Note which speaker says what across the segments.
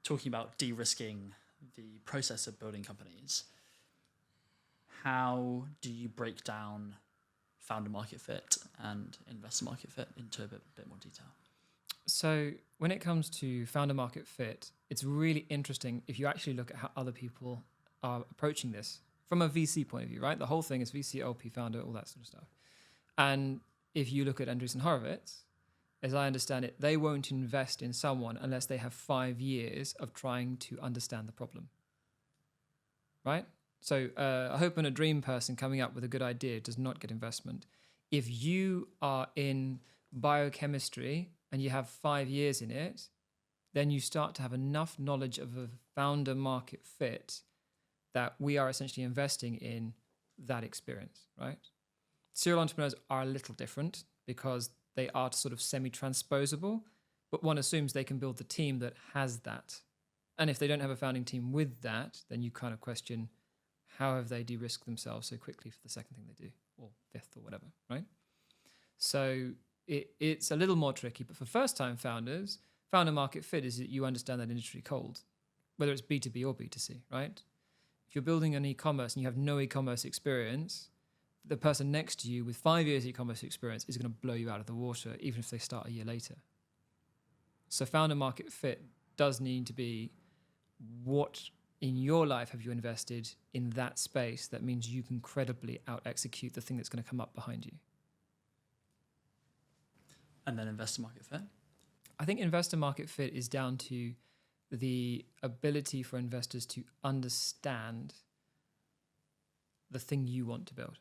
Speaker 1: talking about de-risking the process of building companies, how do you break down founder market fit and investor market fit into a bit more detail?
Speaker 2: So when it comes to founder market fit, it's really interesting if you actually look at how other people are approaching this from a VC point of view, right? The whole thing is VC, LP, founder, all that sort of stuff. And if you look at Andreesen Horowitz, as I understand it, they won't invest in someone unless they have 5 years of trying to understand the problem, right? So a hope and a dream person coming up with a good idea does not get investment. If you are in biochemistry and you have 5 years in it, then you start to have enough knowledge of a founder market fit that we are essentially investing in that experience, right? Serial entrepreneurs are a little different because they are sort of semi-transposable, but one assumes they can build the team that has that. And if they don't have a founding team with that, then you kind of question, how have they de-risked themselves so quickly for the second thing they do, or fifth or whatever, right? So it's a little more tricky, but for first-time founders, founder market fit is that you understand that industry cold, whether it's B2B or B2C, right? If you're building an e-commerce and you have no e-commerce experience, the person next to you with 5 years e-commerce experience is going to blow you out of the water, even if they start a year later. So founder market fit does need to be, what in your life have you invested in that space that means you can credibly out-execute the thing that's going to come up behind you.
Speaker 1: And then investor market fit?
Speaker 2: I think investor market fit is down to the ability for investors to understand the thing you want to build.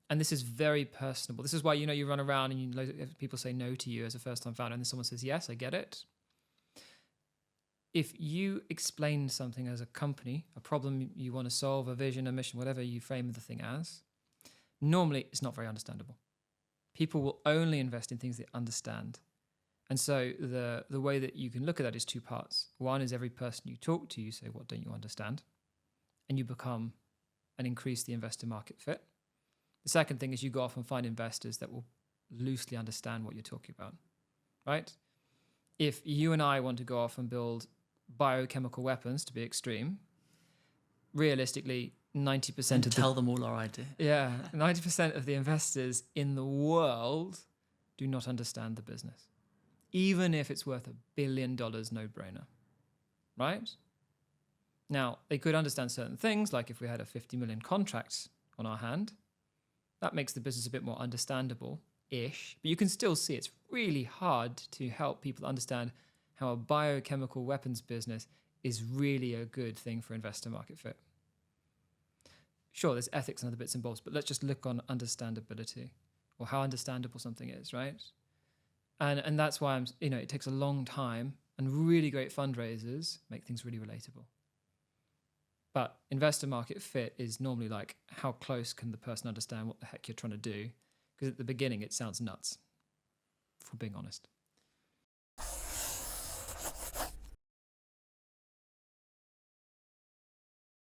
Speaker 2: And this is very personable. This is why, you run around and people say no to you as a first-time founder, and then someone says, yes, I get it. If you explain something as a company, a problem you want to solve, a vision, a mission, whatever you frame the thing as, normally it's not very understandable. People will only invest in things they understand. And so the way that you can look at that is 2 parts. One is every person you talk to, you say, what don't you understand? And you become and increase the investor market fit. The second thing is you go off and find investors that will loosely understand what you're talking about, right? If you and I want to go off and build biochemical weapons, to be extreme, realistically, 90% of
Speaker 1: tell them all our idea.
Speaker 2: Yeah, 90% of the investors in the world do not understand the business, even if it's worth $1 billion, no-brainer, right? Now, they could understand certain things, like if we had a 50 million contract on our hand, that makes the business a bit more understandable-ish, but you can still see it's really hard to help people understand how a biochemical weapons business is really a good thing for investor market fit. Sure, there's ethics and other bits and bobs, but let's just look on understandability or how understandable something is, right? And that's why it takes a long time, and really great fundraisers make things really relatable. But investor market fit is normally like, how close can the person understand what the heck you're trying to do? Because at the beginning, it sounds nuts, if we're being honest.